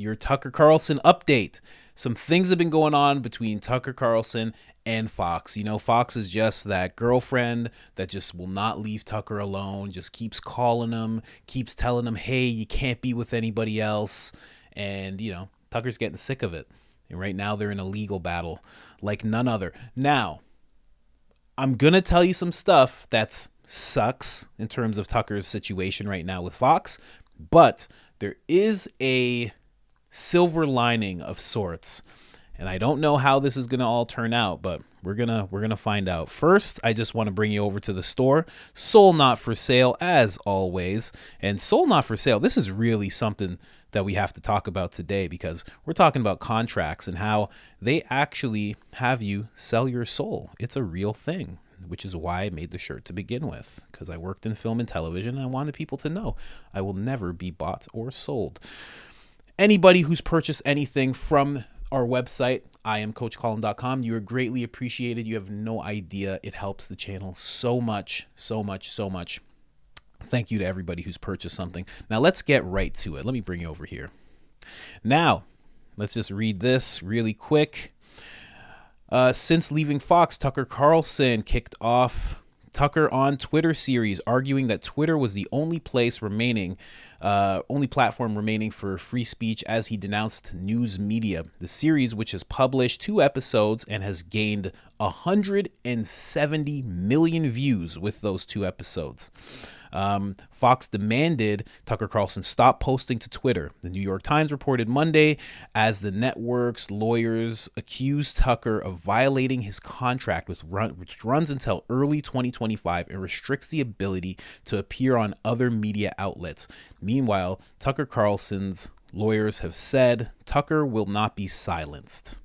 Your Tucker Carlson update. Some things have been going on between Tucker Carlson and Fox. You know, Fox is just that girlfriend that just will not leave Tucker alone, just keeps calling him, keeps telling him, hey, you can't be with anybody else. And, you know, Tucker's getting sick of it. And right now they're in a legal battle like none other. Now, I'm going to tell you some stuff that sucks in terms of Tucker's situation right now with Fox, but there is a silver lining of sorts. And I don't know how this is going to all turn out, but we're going to find out. First, I just want to bring you over to the store. Soul Not For Sale, as always. And Soul Not For Sale, this is really something that we have to talk about today, because we're talking about contracts and how they actually have you sell your soul. It's a real thing, which is why I made the shirt to begin with, because I worked in film and television and I wanted people to know I will never be bought or sold. Anybody who's purchased anything from our website, IamCoachColin.com, you are greatly appreciated. You have no idea. It helps the channel so much, so much, so much. Thank you to everybody who's purchased something. Now let's get right to it. Let me bring you over here. Now, let's just read this really quick. Since leaving Fox, Tucker Carlson kicked off Tucker on Twitter series, arguing that Twitter was the only platform remaining for free speech, as he denounced news media. The series, which has published 2 episodes and has gained 170 million views with those 2 episodes. Fox demanded Tucker Carlson stop posting to Twitter. The New York Times reported Monday as the network's lawyers accused Tucker of violating his contract, which runs until early 2025 and restricts the ability to appear on other media outlets. Meanwhile, Tucker Carlson's lawyers have said Tucker will not be silenced.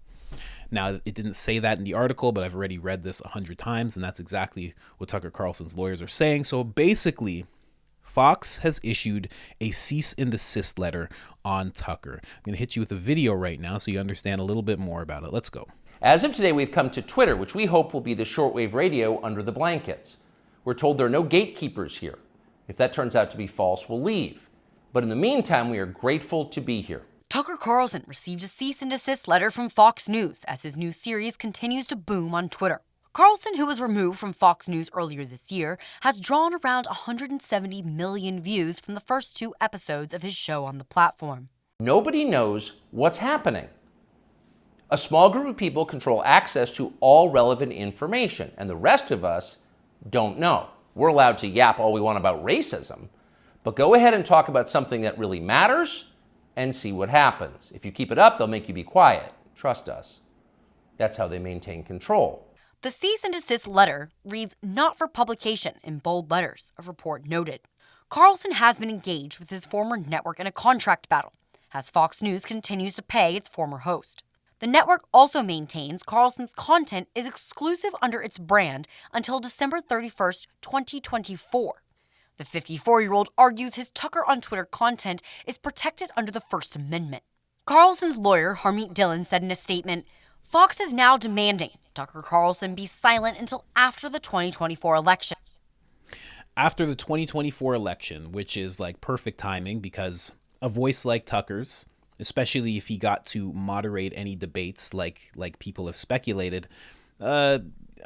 Now, it didn't say that in the article, but I've already read this 100 times, and that's exactly what Tucker Carlson's lawyers are saying. So basically, Fox has issued a cease and desist letter on Tucker. I'm going to hit you with a video right now so you understand a little bit more about it. Let's go. As of today, we've come to Twitter, which we hope will be the shortwave radio under the blankets. We're told there are no gatekeepers here. If that turns out to be false, we'll leave. But in the meantime, we are grateful to be here. Tucker Carlson received a cease and desist letter from Fox News as his new series continues to boom on Twitter. Carlson, who was removed from Fox News earlier this year, has drawn around 170 million views from the first 2 episodes of his show on the platform. Nobody knows what's happening. A small group of people control access to all relevant information, and the rest of us don't know. We're allowed to yap all we want about racism, but go ahead and talk about something that really matters and see what happens. If you keep it up, they'll make you be quiet. Trust us. That's how they maintain control. The cease and desist letter reads, "Not for publication," in bold letters, a report noted. Carlson has been engaged with his former network in a contract battle, as Fox News continues to pay its former host. The network also maintains Carlson's content is exclusive under its brand until December 31st, 2024. The 54-year-old argues his Tucker on Twitter content is protected under the First Amendment. Carlson's lawyer, Harmeet Dillon, said in a statement, "Fox is now demanding Tucker Carlson be silent until after the 2024 election." After the 2024 election, which is like perfect timing, because a voice like Tucker's, especially if he got to moderate any debates like people have speculated,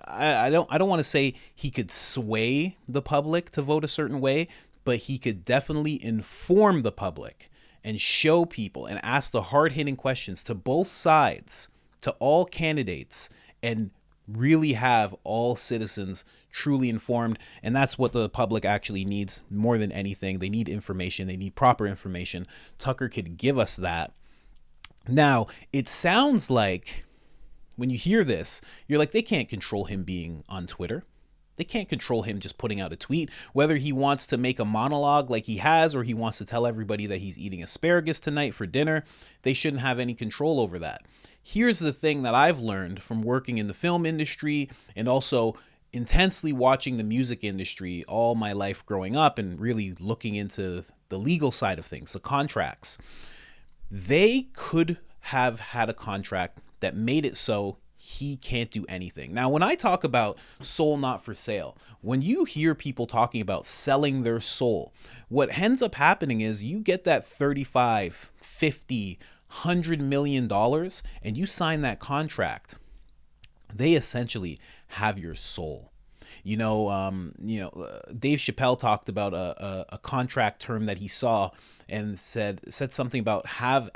I don't want to say he could sway the public to vote a certain way, but he could definitely inform the public and show people and ask the hard-hitting questions to both sides, to all candidates, and really have all citizens truly informed. And that's what the public actually needs more than anything. They need information. They need proper information. Tucker could give us that. Now, it sounds like when you hear this, you're like, they can't control him being on Twitter. They can't control him just putting out a tweet, whether he wants to make a monologue like he has, or he wants to tell everybody that he's eating asparagus tonight for dinner. They shouldn't have any control over that. Here's the thing that I've learned from working in the film industry and also intensely watching the music industry all my life growing up and really looking into the legal side of things, the contracts. They could have had a contract that made it so he can't do anything. Now, when I talk about soul not for sale, when you hear people talking about selling their soul, what ends up happening is you get that 35, 50, $100 million and you sign that contract, they essentially have your soul. Dave Chappelle talked about a contract term that he saw and said something about have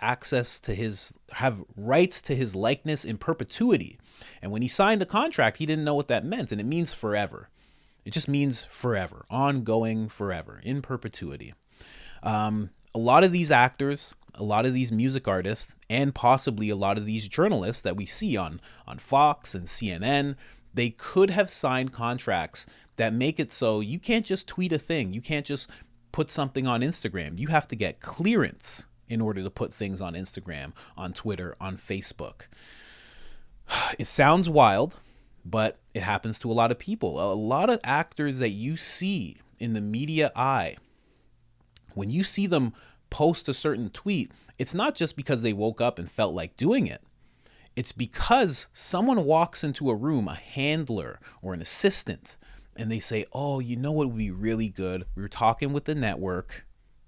rights to his likeness in perpetuity. And when he signed a contract, he didn't know what that meant, and it means forever. It just means forever, ongoing, forever, in perpetuity. A lot of these actors, a lot of these music artists, and possibly a lot of these journalists that we see on Fox and CNN, they could have signed contracts that make it so you can't just tweet a thing. You can't just put something on Instagram. You have to get clearance in order to put things on Instagram, on Twitter, on Facebook. It sounds wild, but it happens to a lot of people. A lot of actors that you see in the media eye, when you see them post a certain tweet, it's not just because they woke up and felt like doing it. It's because someone walks into a room, a handler or an assistant, and they say, oh, you know what would be really good? We were talking with the network,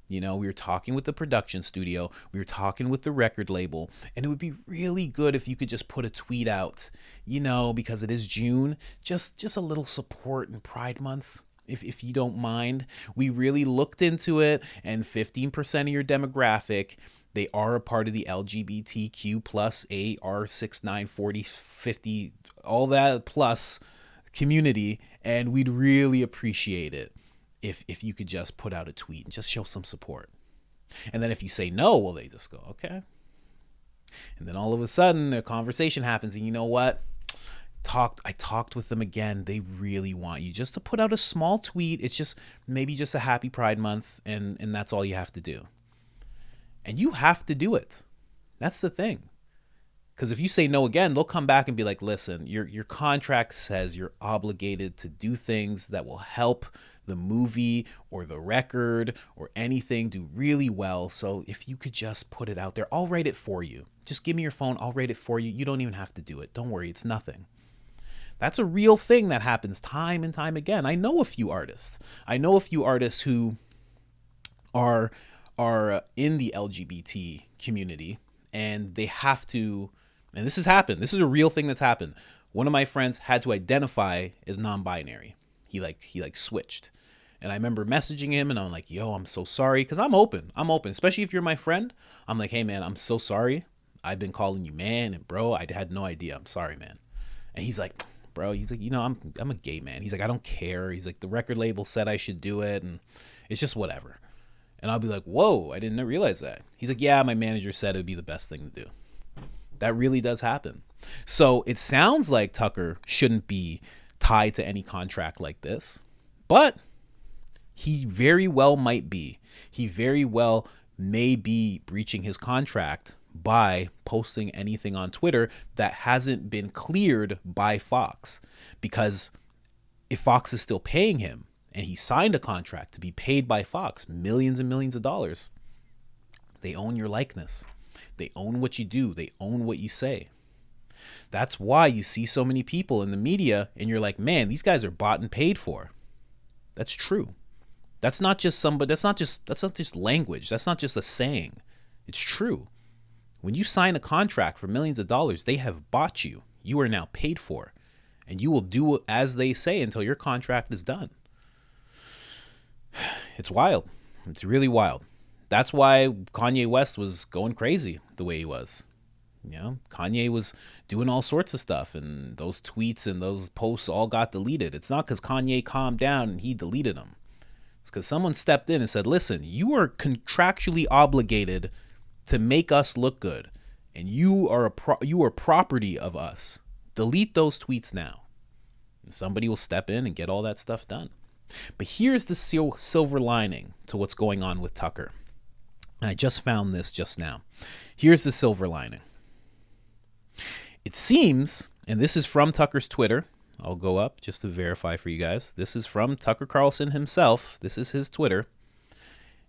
we were talking with the production studio, we were talking with the record label, and it would be really good if you could just put a tweet out, because it is June, just a little support in Pride Month. If you don't mind. We really looked into it, and 15% of your demographic, they are a part of the LGBTQ plus AR69 40 50 all that plus community, and we'd really appreciate it if you could just put out a tweet and just show some support. And then if you say no, well, they just go, okay. And then all of a sudden the conversation happens, and you know what? I talked with them again. They really want you just to put out a small tweet. It's just maybe just a happy Pride Month, and that's all you have to do. And you have to do it. That's the thing. Because if you say no again, they'll come back and be like, listen, your contract says you're obligated to do things that will help the movie or the record or anything do really well. So if you could just put it out there, I'll write it for you. Just give me your phone. I'll write it for you. You don't even have to do it. Don't worry. It's nothing. That's a real thing that happens time and time again. I know a few artists. Who are in the LGBT community, and they have to, and this has happened. This is a real thing that's happened. One of my friends had to identify as non-binary. He switched. And I remember messaging him, and I'm like, yo, I'm so sorry. Because I'm open, especially if you're my friend. I'm like, hey man, I'm so sorry. I've been calling you man and bro. I had no idea. I'm sorry, man. And he's like, bro, I'm a gay man. He's like, I don't care. He's like, the record label said I should do it, and it's just whatever. And I'll be like, whoa, I didn't realize that. He's like, yeah, my manager said it would be the best thing to do. That really does happen. So it sounds like Tucker shouldn't be tied to any contract like this, but he very well might be. He very well may be breaching his contract by posting anything on Twitter that hasn't been cleared by Fox. Because if Fox is still paying him, and he signed a contract to be paid by Fox millions and millions of dollars, they own your likeness. They own what you do. They own what you say. That's why you see so many people in the media and you're like, man, these guys are bought and paid for. That's true. That's not just language. That's not just a saying. It's true. When you sign a contract for millions of dollars, they have bought you. You are now paid for, and you will do as they say until your contract is done. It's wild. It's really wild. That's why Kanye West was going crazy the way he was. Kanye was doing all sorts of stuff, and those tweets and those posts all got deleted. It's not because Kanye calmed down and he deleted them. It's because someone stepped in and said, listen, you are contractually obligated to make us look good, and you are property of us. Delete those tweets now. And somebody will step in and get all that stuff done. But here's the silver lining to what's going on with Tucker. And I just found this just now. Here's the silver lining. It seems, and this is from Tucker's Twitter. I'll go up just to verify for you guys. This is from Tucker Carlson himself. This is his Twitter.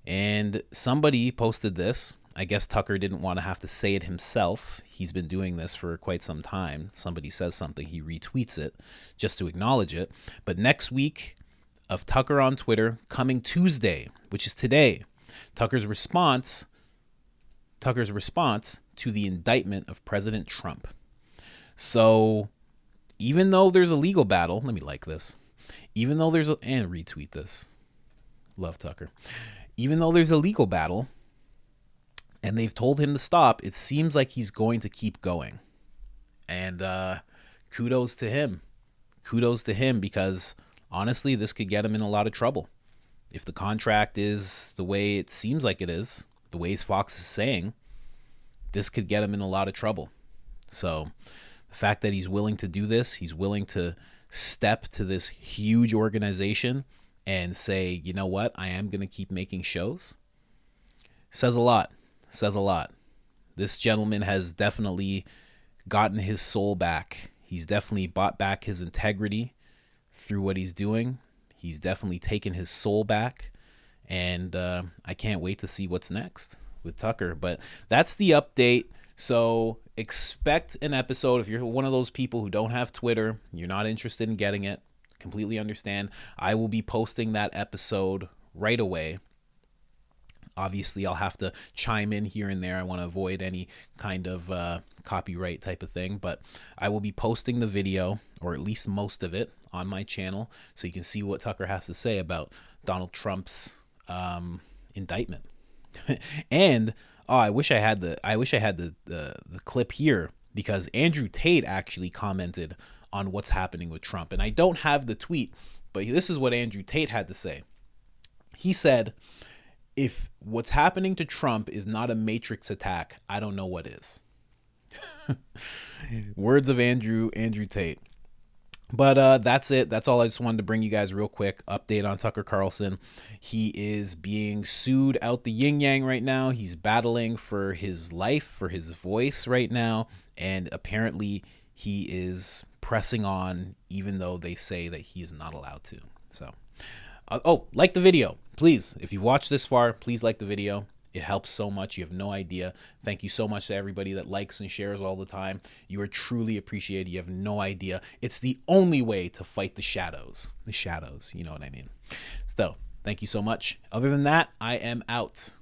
And somebody posted this. I guess Tucker didn't want to have to say it himself. He's been doing this for quite some time. Somebody says something, he retweets it just to acknowledge it. But next week of Tucker on Twitter, coming Tuesday, which is today, Tucker's response to the indictment of President Trump. So even though there's a legal battle, let me like this. Even though there's and retweet this. Love Tucker. Even though there's a legal battle and they've told him to stop, it seems like he's going to keep going. And kudos to him. Kudos to him, because honestly, this could get him in a lot of trouble. If the contract is the way it seems like it is, the ways Fox is saying, this could get him in a lot of trouble. So the fact that he's willing to do this, he's willing to step to this huge organization and say, you know what, I am going to keep making shows, says a lot. Says a lot. This gentleman has definitely gotten his soul back. He's definitely bought back his integrity through what he's doing. He's definitely taken his soul back. And I can't wait to see what's next with Tucker. But that's the update. So expect an episode. If you're one of those people who don't have Twitter, you're not interested in getting it, completely understand. I will be posting that episode right away. Obviously, I'll have to chime in here and there. I want to avoid any kind of copyright type of thing. But I will be posting the video, or at least most of it, on my channel, so you can see what Tucker has to say about Donald Trump's indictment. And I wish I had the clip here, because Andrew Tate actually commented on what's happening with Trump. And I don't have the tweet, but this is what Andrew Tate had to say. He said, if what's happening to Trump is not a Matrix attack, I don't know what is. Words of Andrew Tate. But that's it. That's all I just wanted to bring you guys real quick. Update on Tucker Carlson. He is being sued out the yin yang right now. He's battling for his life, for his voice right now. And apparently he is pressing on, even though they say that he is not allowed to. So, like the video. Please, if you've watched this far, please like the video. It helps so much. You have no idea. Thank you so much to everybody that likes and shares all the time. You are truly appreciated. You have no idea. It's the only way to fight the shadows. The shadows, you know what I mean? So, thank you so much. Other than that, I am out.